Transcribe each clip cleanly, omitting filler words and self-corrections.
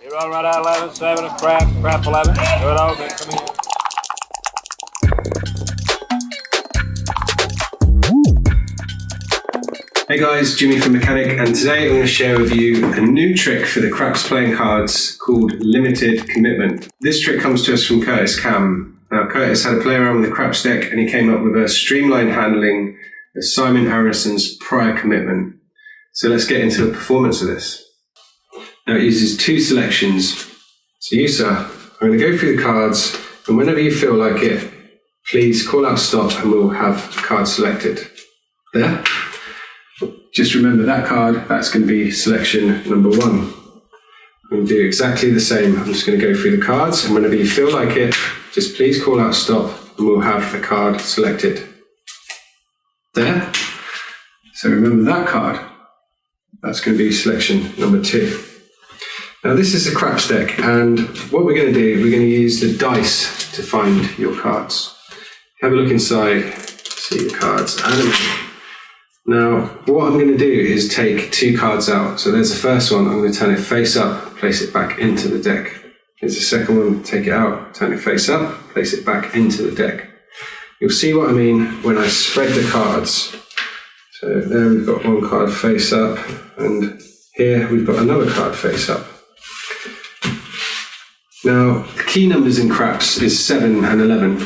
You run right out 11, 7, a crap 11. Do it all, then come in. Hey guys, Jimmy from Mechanic, and today I'm going to share with you a new trick for the craps playing cards called Limited Commitment. This trick comes to us from Curtis Cam. Now Curtis had a play around with the craps deck and he came up with a streamlined handling of Simon Aronson's Prior Commitment. So let's get into the performance of this. Now it uses two selections. So you sir, I'm going to go through the cards, and whenever you feel like it, please call out stop and we'll have a card selected. There? Just remember that card, that's going to be selection number 1. I'm going to do exactly the same. I'm just going to go through the cards, and whenever you feel like it, just please call out stop and we'll have the card selected. There? So remember that card, that's going to be selection number 2. Now this is a craps deck, and what we're going to do, we're going to use the dice to find your cards. Have a look inside, see your cards. Now, what I'm going to do is take 2 cards out. So there's the first one, I'm going to turn it face up, place it back into the deck. Here's the second one, take it out, turn it face up, place it back into the deck. You'll see what I mean when I spread the cards. So there we've got one card face up, and here we've got another card face up. Now, the key numbers in craps is 7 and 11.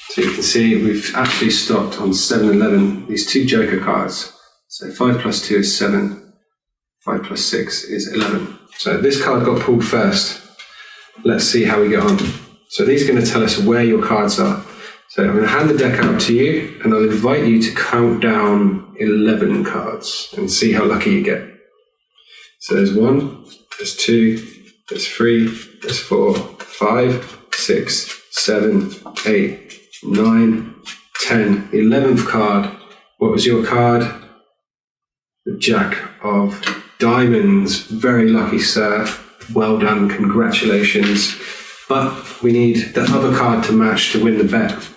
So you can see we've actually stopped on 7 and 11, these 2 joker cards. So 5 plus 2 is 7, 5 plus 6 is 11. So this card got pulled first. Let's see how we get on. So these are going to tell us where your cards are. So I'm going to hand the deck out to you, and I'll invite you to count down 11 cards and see how lucky you get. So there's 1, there's 2, there's 3, there's 4, 5, 6, 7, 8, 9, 10, the 11th card. What was your card? The Jack of Diamonds. Very lucky, sir. Well done, congratulations. But we need the other card to match to win the bet.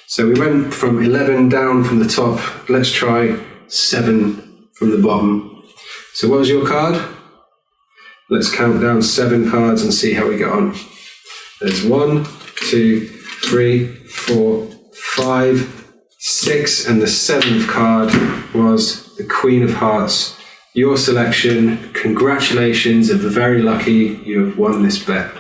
So we went from 11 down from the top. Let's try 7 from the bottom. So what was your card? Let's count down 7 cards and see how we get on. There's 1, 2, 3, 4, 5, 6, and the 7th card was the Queen of Hearts. Your selection. Congratulations, and very lucky, you have won this bet.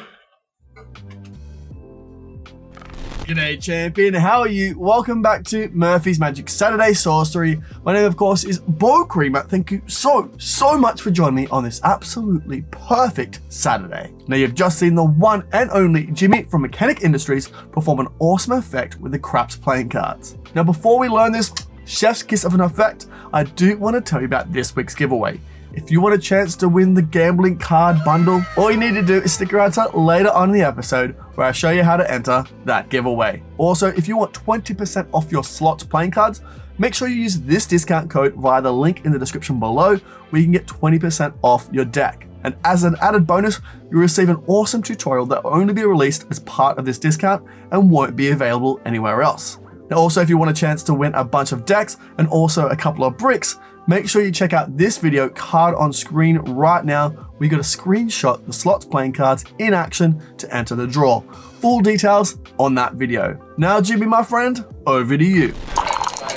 G'day champion, how are you? Welcome back to Murphy's Magic Saturday Sorcery. My name of course is Beau. Thank you so much for joining me on this absolutely perfect Saturday. Now you've just seen the one and only Jimmy from Mechanic Industries perform an awesome effect with the craps playing cards. Now before we learn this chef's kiss of an effect, I do want to tell you about this week's giveaway. If you want a chance to win the gambling card bundle, all you need to do is stick around to later on in the episode where I show you how to enter that giveaway. Also, if you want 20% off your slots playing cards, make sure you use this discount code via the link in the description below where you can get 20% off your deck. And as an added bonus, you'll receive an awesome tutorial that will only be released as part of this discount and won't be available anywhere else. Now also, if you want a chance to win a bunch of decks and also a couple of bricks, make sure you check out this video card on screen right now. We got to screenshot the slots playing cards in action to enter the draw. Full details on that video. Now, Jimmy, my friend, over to you.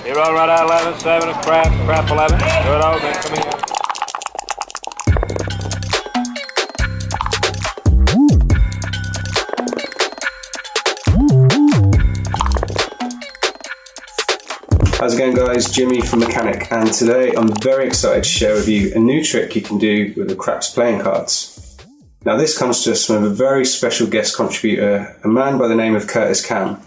You run right out 11, 7, a crap 11. Do it all, then come in. How's it going guys, Jimmy from Mechanic, and today I'm very excited to share with you a new trick you can do with the craps playing cards. Now this comes to us from a very special guest contributor, a man by the name of Curtis Cam.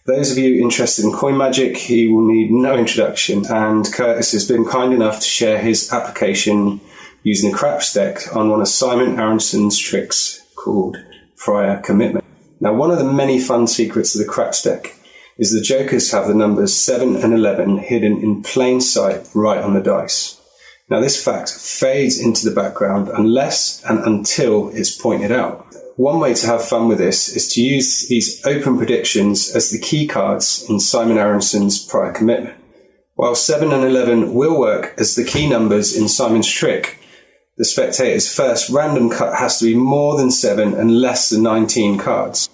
Those of you interested in coin magic, he will need no introduction, and Curtis has been kind enough to share his application using a craps deck on one of Simon Aronson's tricks called Prior Commitment. Now one of the many fun secrets of the craps deck is the jokers have the numbers 7 and 11 hidden in plain sight right on the dice. Now this fact fades into the background unless and until it's pointed out. One way to have fun with this is to use these open predictions as the key cards in Simon Aronson's Prior Commitment. While 7 and 11 will work as the key numbers in Simon's trick, the spectator's first random cut has to be more than 7 and less than 19 cards.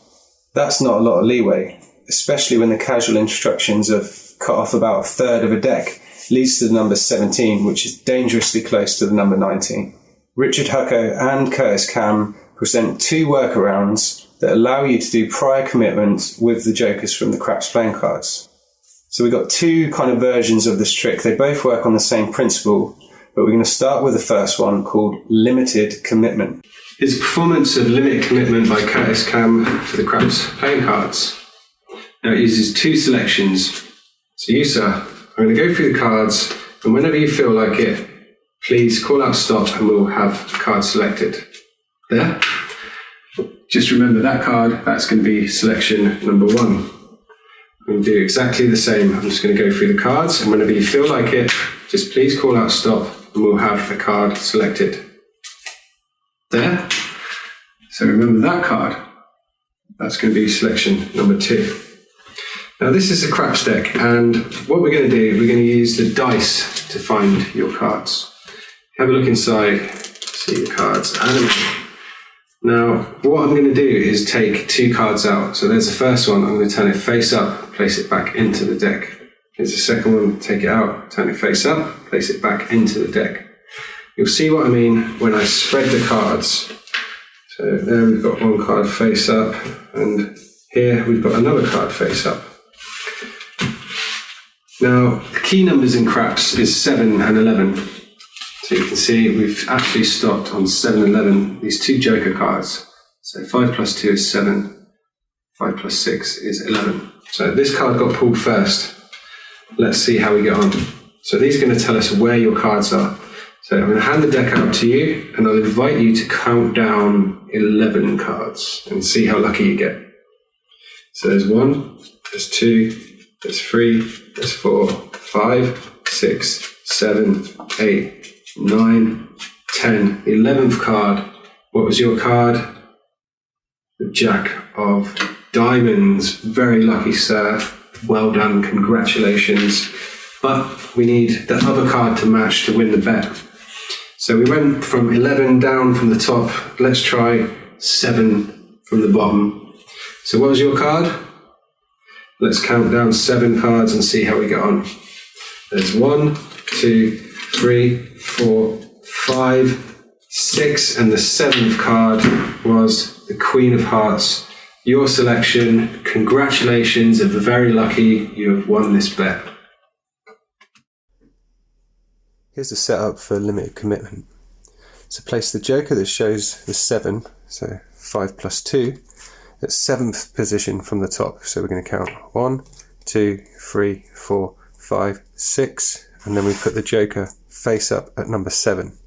That's not a lot of leeway, especially when the casual instructions of cut off about a third of a deck leads to the number 17, which is dangerously close to the number 19. Richard Hucko and Curtis Cam present 2 workarounds that allow you to do prior commitments with the jokers from the craps playing cards. So we've got 2 kind of versions of this trick. They both work on the same principle, but we're going to start with the first one called limited commitment. Here's a performance of limited commitment by Curtis Cam for the craps playing cards. Now it uses 2 selections. So you, sir, I'm going to go through the cards, and whenever you feel like it, please call out stop and we'll have a card selected. There. Just remember that card, that's going to be selection number 1. I'm going to do exactly the same. I'm just going to go through the cards, and whenever you feel like it, just please call out stop and we'll have a card selected. There. So remember that card, that's going to be selection number 2. Now this is a craps deck, and what we're going to do, we're going to use the dice to find your cards. Have a look inside, see your cards. Now, what I'm going to do is take 2 cards out. So there's the first one, I'm going to turn it face up, place it back into the deck. Here's the second one, take it out, turn it face up, place it back into the deck. You'll see what I mean when I spread the cards. So there we've got 1 card face up, and here we've got another card face up. Now, the key numbers in craps is 7 and 11. So you can see we've actually stopped on 7 and 11, these 2 joker cards. So 5 plus 2 is 7, 5 plus 6 is 11. So this card got pulled first. Let's see how we get on. So these are going to tell us where your cards are. So I'm going to hand the deck out to you, and I'll invite you to count down 11 cards and see how lucky you get. So there's 1, there's 2, there's 3, there's 4, 5, 6, 7, 8, 9, 10, the 11th card. What was your card? The Jack of Diamonds. Very lucky, sir. Well done, congratulations. But we need the other card to match to win the bet. So we went from 11 down from the top. Let's try 7 from the bottom. So what was your card? Let's count down 7 cards and see how we get on. There's 1, 2, 3, 4, 5, 6, and the 7th card was the Queen of Hearts. Your selection. Congratulations, if you're very lucky, you have won this bet. Here's the setup for limited commitment. So place the joker that shows the 7, so 5 plus 2, at 7th position from the top. So we're going to count 1, 2, 3, 4, 5, 6, and then we put the joker face up at number 7.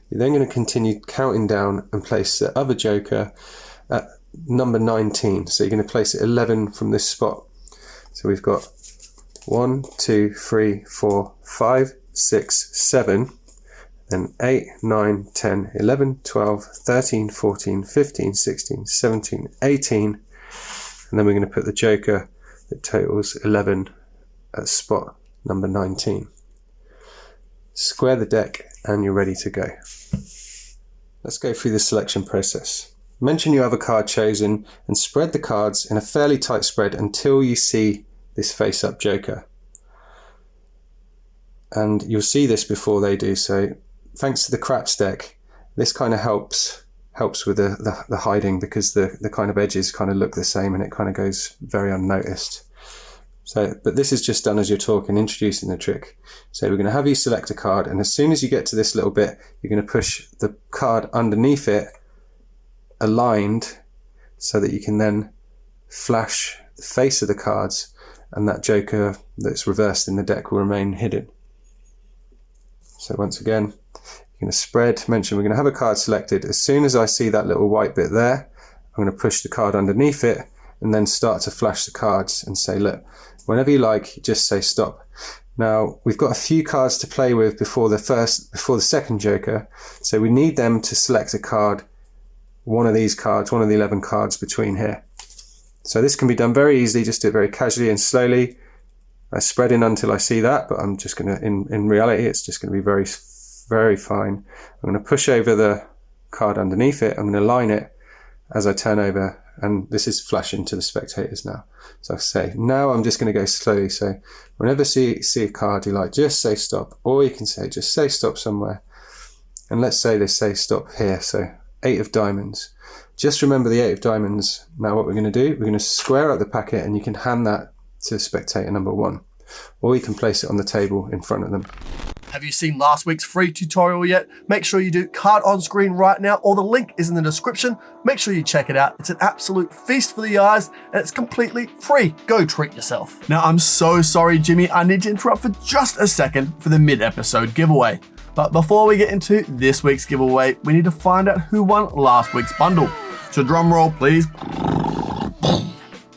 You're then going to continue counting down and place the other joker at number 19. So you're going to place it 11 from this spot. So we've got 1, 2, 3, 4, 5, 6, 7, then 8, 9, 10, 11, 12, 13, 14, 15, 16, 17, 18, and then we're going to put the joker that totals 11 at spot number 19. Square the deck and you're ready to go. Let's go through the selection process. Mention you have a card chosen and spread the cards in a fairly tight spread until you see this face-up joker. And you'll see this before they do, so thanks to the craps deck, this kind of helps with the hiding, because the kind of edges kind of look the same and it kind of goes very unnoticed. So, but this is just done as you're talking, introducing the trick. So we're going to have you select a card, and as soon as you get to this little bit, you're going to push the card underneath it, aligned, so that you can then flash the face of the cards, and that joker that's reversed in the deck will remain hidden. So once again, you're going to spread, mention we're going to have a card selected. As soon as I see that little white bit there, I'm going to push the card underneath it and then start to flash the cards and say, look, whenever you like, just say stop. Now, we've got a few cards to play with before the second joker, so we need them to select a card, one of these cards, one of the 11 cards between here. So this can be done very easily, just do it very casually and slowly. I spread in until I see that, but I'm just going to, in reality, it's just going to be very, very fine. I'm going to push over the card underneath it. I'm going to line it as I turn over, and this is flashing to the spectators now. So I say, now I'm just going to go slowly. So whenever you see a card you like, just say stop, or you can say, just say stop somewhere. And let's say they say stop here. So 8 of diamonds. Just remember the 8 of diamonds. Now what we're going to do, we're going to square up the packet, and you can hand that to spectator number 1, or you can place it on the table in front of them. Have you seen last week's free tutorial yet? Make sure you do. Card on screen right now, or the link is in the description. Make sure you check it out. It's an absolute feast for the eyes, and it's completely free. Go treat yourself. Now, I'm so sorry, Jimmy. I need to interrupt for just a second for the mid-episode giveaway. But before we get into this week's giveaway, we need to find out who won last week's bundle. So drum roll, please.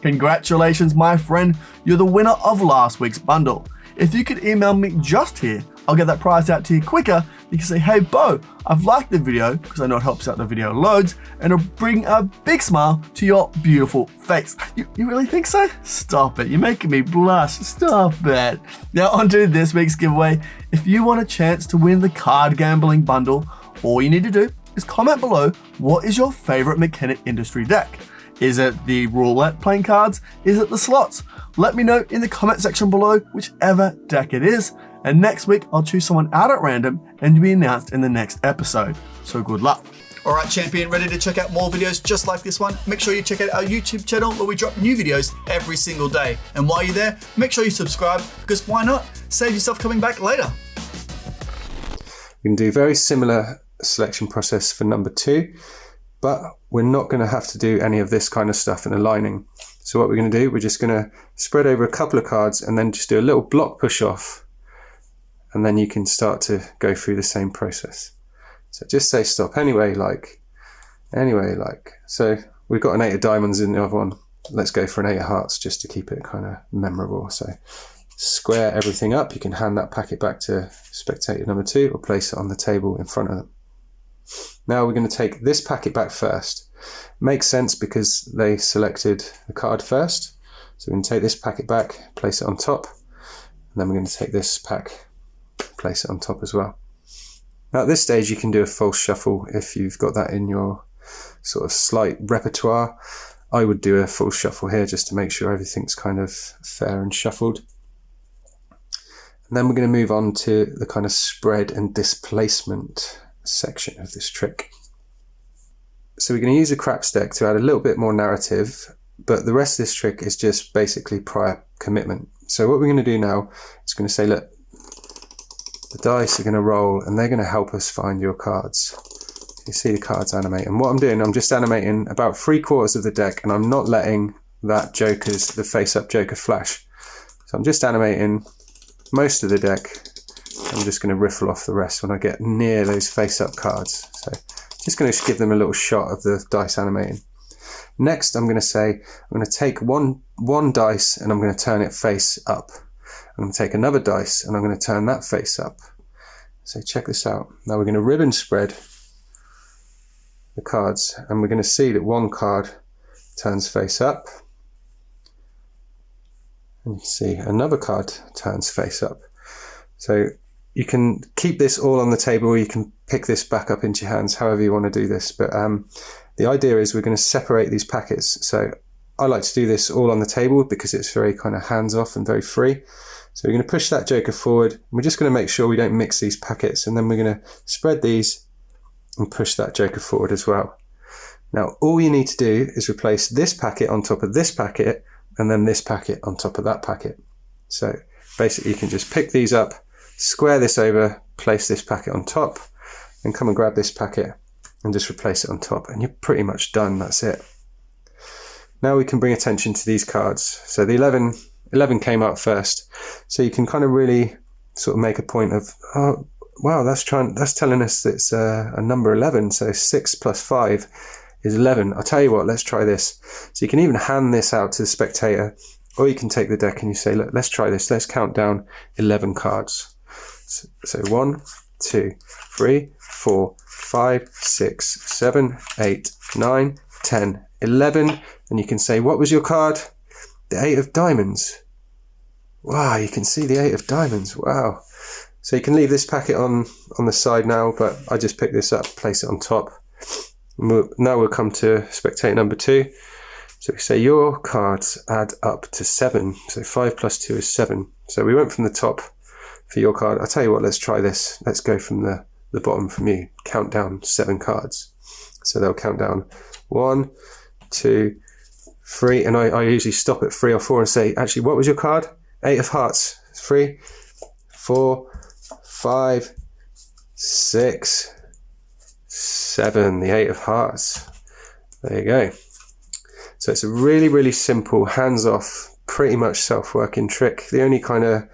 Congratulations, my friend. You're the winner of last week's bundle. If you could email me just here, I'll get that prize out to you quicker. You can say, hey, Beau, I've liked the video, because I know it helps out the video loads, and it'll bring a big smile to your beautiful face. You really think so? Stop it. You're making me blush. Stop it. Now, on to this week's giveaway. If you want a chance to win the card gambling bundle, all you need to do is comment below, what is your favorite mechanic industry deck? Is it the roulette playing cards? Is it the slots? Let me know in the comment section below whichever deck it is. And next week, I'll choose someone out at random and to be announced in the next episode. So good luck. All right, champion, ready to check out more videos just like this one? Make sure you check out our YouTube channel where we drop new videos every single day. And while you're there, make sure you subscribe, because why not? Save yourself coming back later. We can do very similar selection process for number 2, but we're not going to have to do any of this kind of stuff in aligning. So what we're going to do, we're just going to spread over a couple of cards and then just do a little block push off. And then you can start to go through the same process. So just say stop anyway, like. So we've got an 8 of diamonds in the other one. Let's go for an 8 of hearts just to keep it kind of memorable. So square everything up. You can hand that packet back to spectator number 2 or place it on the table in front of them. Now we're going to take this packet back first. Makes sense because they selected the card first. So we're going to take this packet back, place it on top, and then we're going to take this pack, place it on top as well. Now at this stage you can do a false shuffle if you've got that in your sort of slight repertoire. I would do a false shuffle here just to make sure everything's kind of fair and shuffled. And then we're going to move on to the kind of spread and displacement section of this trick. So we're going to use a craps deck to add a little bit more narrative, but the rest of this trick is just basically prior commitment. So what we're going to do now is going to say, look, the dice are going to roll and they're going to help us find your cards. You see the cards animate, and what I'm doing, I'm just animating about 3/4 of the deck, and I'm not letting that the face-up joker flash. So I'm just animating most of the deck. I'm just going to riffle off the rest when I get near those face-up cards. So just going to give them a little shot of the dice animating. Next, I'm going to say, I'm going to take one dice and I'm going to turn it face up. I'm going to take another dice and I'm going to turn that face up. So check this out. Now we're going to ribbon spread the cards, and we're going to see that one card turns face up. And you can see another card turns face up. So you can keep this all on the table, or you can pick this back up into your hands, however you want to do this. But the idea is we're going to separate these packets. So I like to do this all on the table because it's very kind of hands-off and very free. So we're going to push that joker forward. We're just going to make sure we don't mix these packets, and then we're going to spread these and push that joker forward as well. Now all you need to do is replace this packet on top of this packet, and then this packet on top of that packet. So basically you can just pick these up, square this over, place this packet on top, and come and grab this packet and just replace it on top, and you're pretty much done. That's it. Now we can bring attention to these cards. So the 11 came out first, so you can kind of really sort of make a point of, oh wow, that's telling us that it's a number 11, so 6 plus 5 is 11. I'll tell you what, let's try this. So you can even hand this out to the spectator, or you can take the deck and you say, look, let's try this. Let's count down 11 cards. So 1, 2, 3, 4, 5, 6, 7, 8, 9, 10, 11. And you can say, what was your card? The 8 of diamonds. Wow, you can see the 8 of diamonds. Wow. So you can leave this packet on the side now, but I just pick this up, place it on top. Now we'll come to spectator number 2. So we say your cards add up to 7. So 5 plus 2 is 7. So we went from the top for your card. I'll tell you what, let's try this. Let's go from the bottom from you. Count down 7 cards. So they'll count down 1, 2, 3. And I usually stop at 3 or 4 and say, actually, what was your card? 8 of hearts. 3, 4, 5, 6, 7, the 8 of hearts. There you go. So it's a really, really simple, hands-off, pretty much self-working trick. The only kind of,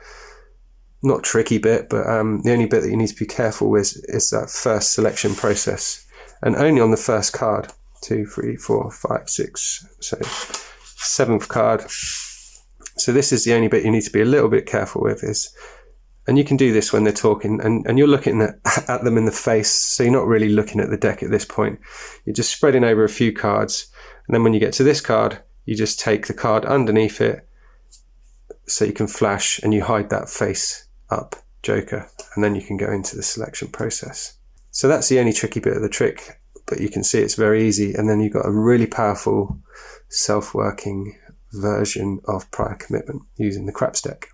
not tricky bit, but the only bit that you need to be careful with is that first selection process. And only on the first card. 2, 3, 4, 5, 6, so 7th card. So this is the only bit you need to be a little bit careful with is, and you can do this when they're talking and you're looking at them in the face, so you're not really looking at the deck at this point. You're just spreading over a few cards, and then when you get to this card, you just take the card underneath it so you can flash and you hide that face up joker, and then you can go into the selection process. So that's the only tricky bit of the trick, but you can see it's very easy, and then you've got a really powerful self-working version of prior commitment using the craps deck.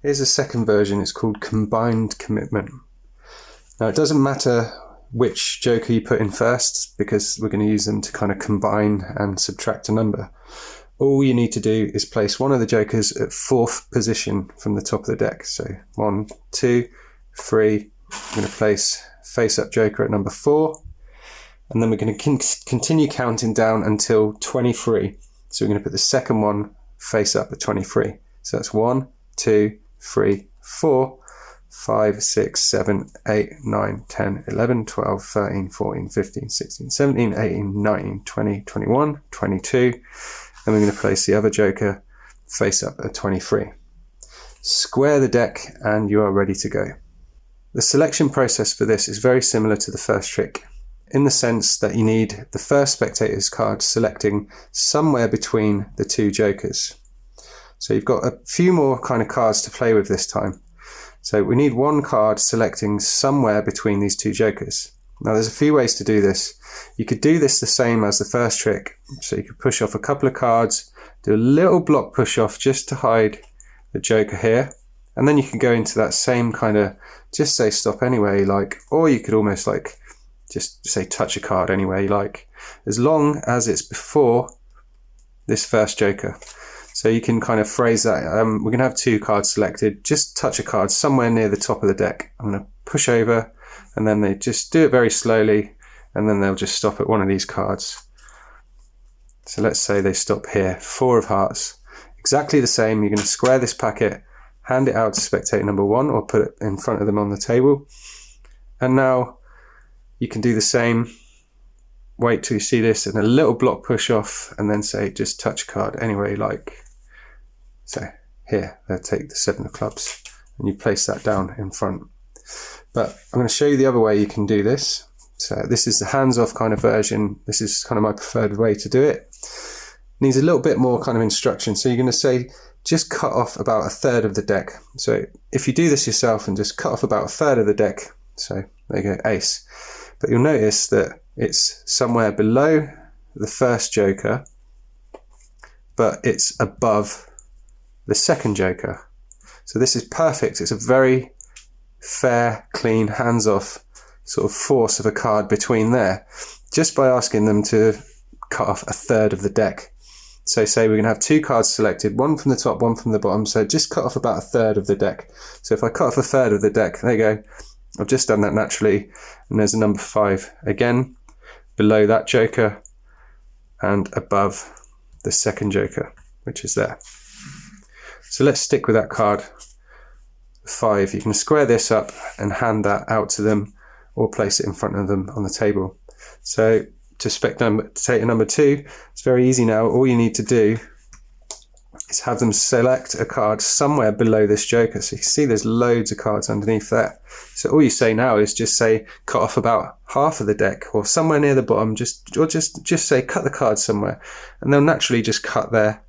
Here's a second version. It's called combined commitment. Now it doesn't matter which joker you put in first, because we're going to use them to kind of combine and subtract a number. All you need to do is place one of the jokers at 4th position from the top of the deck. So 1, 2, 3. I'm going to place face up joker at number 4, and then we're going to continue counting down until 23. So we're going to put the second one face up at 23. So that's 1, 2, 3, 4, 5, 6, 7, 8, 9, 10, 11, 12, 13, 14, 15, 16, 17, 18, 19, 20, 21, 22. Then we're going to place the other joker face up at 23. Square the deck and you are ready to go. The selection process for this is very similar to the first trick, in the sense that you need the first spectator's card selecting somewhere between the 2 jokers. So you've got a few more kind of cards to play with this time. So we need one card selecting somewhere between these 2 jokers. Now there's a few ways to do this. You could do this the same as the first trick. So you could push off a couple of cards, do a little block push off just to hide the joker here. And then you can go into that same kind of, just say stop anywhere you like, or you could almost like just say touch a card anywhere you like, as long as it's before this first joker. So you can kind of phrase that. We're going to have 2 cards selected. Just touch a card somewhere near the top of the deck. I'm going to push over, and then they just do it very slowly, and then they'll just stop at one of these cards. So let's say they stop here, 4 of hearts. Exactly the same. You're going to square this packet, hand it out to spectator number 1, or put it in front of them on the table. And now you can do the same. Wait till you see this, and a little block push off, and then say just touch a card anywhere you like. So here, they'll take the 7 of clubs, and you place that down in front. But I'm going to show you the other way you can do this. So this is the hands-off kind of version. This is kind of my preferred way to do it. Needs a little bit more kind of instruction. So you're going to say, just cut off about 1/3 of the deck. So if you do this yourself and just cut off about 1/3 of the deck, so there you go, ace. But you'll notice that it's somewhere below the first joker, but it's above the second joker. So this is perfect. It's a very fair, clean, hands-off sort of force of a card between there, just by asking them to cut off 1/3 of the deck. So say we're going to have 2 cards selected, one from the top, one from the bottom. So just cut off about 1/3 of the deck. So if I cut off 1/3 of the deck, there you go. I've just done that naturally. And there's a number 5 again, below that joker and above the second joker, which is there. So let's stick with that card 5. You can square this up and hand that out to them, or place it in front of them on the table. So to spectator number 2, it's very easy now. All you need to do is have them select a card somewhere below this joker. So you can see there's loads of cards underneath there. So all you say now is just say cut off about half of the deck, or somewhere near the bottom, just say cut the card somewhere, and they'll naturally just cut there.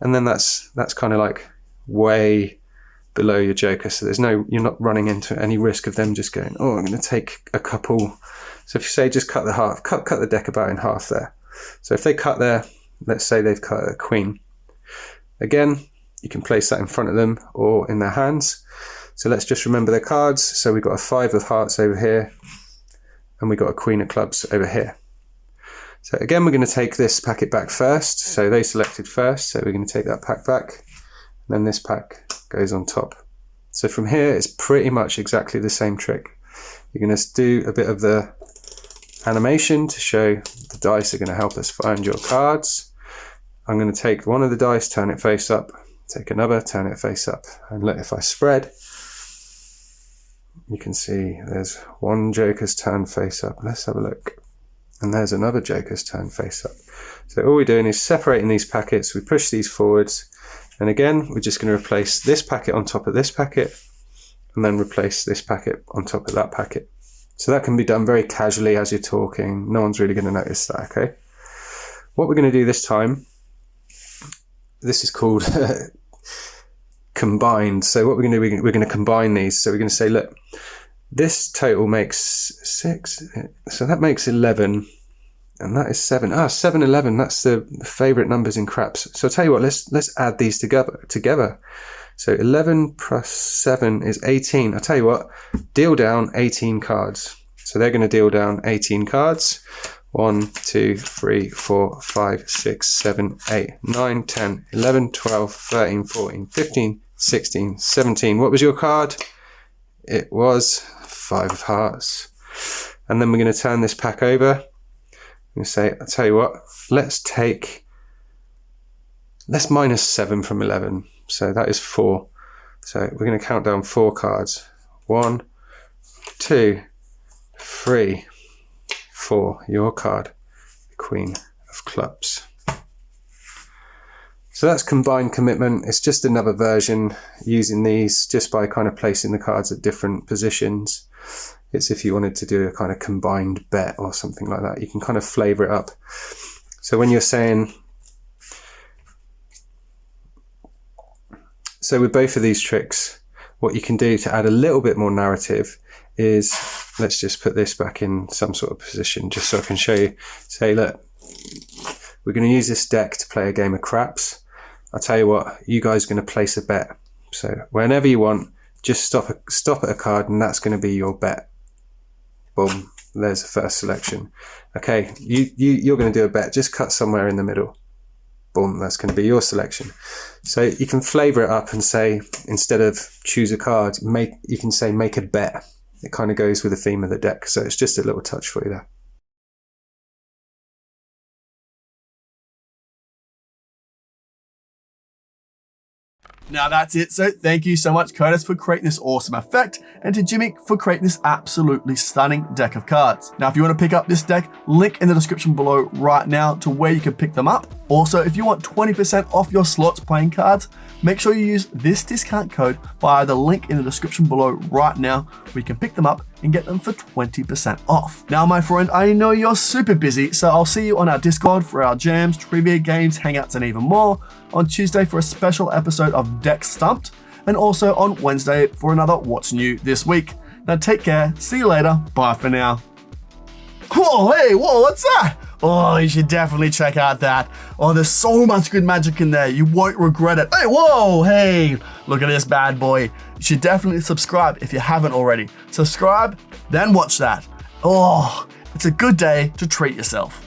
And then that's kind of like way below your joker, so you're not running into any risk of them just going, oh, I'm going to take a couple. So if you say just cut the deck about in half there. So if they cut there, let's say they've cut a queen. Again, you can place that in front of them or in their hands. So let's just remember their cards. So we've got a 5 of hearts over here, and we've got a queen of clubs over here. So again, we're going to take this packet back first. So they selected first, so we're going to take that pack back. And then this pack goes on top. So from here, it's pretty much exactly the same trick. You're going to do a bit of the animation to show the dice are going to help us find your cards. I'm going to take one of the dice, turn it face up, take another, turn it face up, and look, if I spread, you can see there's one joker's turn face up. Let's have a look. And there's another joker's turn face up. So all we're doing is separating these packets. We push these forwards, and again, we're just going to replace this packet on top of this packet, and then replace this packet on top of that packet. So that can be done very casually as you're talking. No one's really going to notice that, okay? What we're going to do this time, this is called combined. So what we're going to do, we're going to combine these. So we're going to say, look, this total makes 6. So that makes 11. And that is 7. 7, 11, that's the favorite numbers in craps. So I'll tell you what, let's add these together. So 11 plus 7 is 18. I'll tell you what, deal down 18 cards. So they're going to deal down 18 cards. 1, 2, 3, 4, 5, 6, 7, 8, 9, 10, 11, 12, 13, 14, 15, 16, 17. What was your card? It was 5 of hearts. And then we're going to turn this pack over. I'm going to say, I'll tell you what, let's minus 7 from 11. So that is 4. So we're going to count down 4 cards. 1, 2, 3, 4. Your card, the Queen of Clubs. So that's combined commitment. It's just another version using these just by kind of placing the cards at different positions. It's if you wanted to do a kind of combined bet or something like that. You can kind of flavor it up. So when you're saying, so with both of these tricks, what you can do to add a little bit more narrative is, let's just put this back in some sort of position just so I can show you. Say, look, we're going to use this deck to play a game of craps. I'll tell you what, you guys are going to place a bet. So whenever you want, just stop at a card and that's going to be your bet. Boom, there's the first selection. Okay, you're going to do a bet, just cut somewhere in the middle. Boom, that's going to be your selection. So you can flavor it up and say, instead of choose a card, you can say make a bet. It kind of goes with the theme of the deck. So it's just a little touch for you there. Now that's it. So thank you so much, Curtis, for creating this awesome effect, and to Jimmy for creating this absolutely stunning deck of cards. Now, if you want to pick up this deck, link in the description below right now to where you can pick them up. Also, if you want 20% off your slots playing cards, make sure you use this discount code via the link in the description below right now, where you can pick them up and get them for 20% off. Now, my friend, I know you're super busy, so I'll see you on our Discord for our jams, trivia, games, hangouts, and even more, on Tuesday for a special episode of Deck Stumped, and also on Wednesday for another What's New This Week. Now take care, see you later, bye for now. Whoa, hey, whoa, what's that? Oh, you should definitely check out that. Oh, there's so much good magic in there, you won't regret it. Hey, whoa, hey, look at this bad boy. You should definitely subscribe if you haven't already. Subscribe, then watch that. Oh, it's a good day to treat yourself.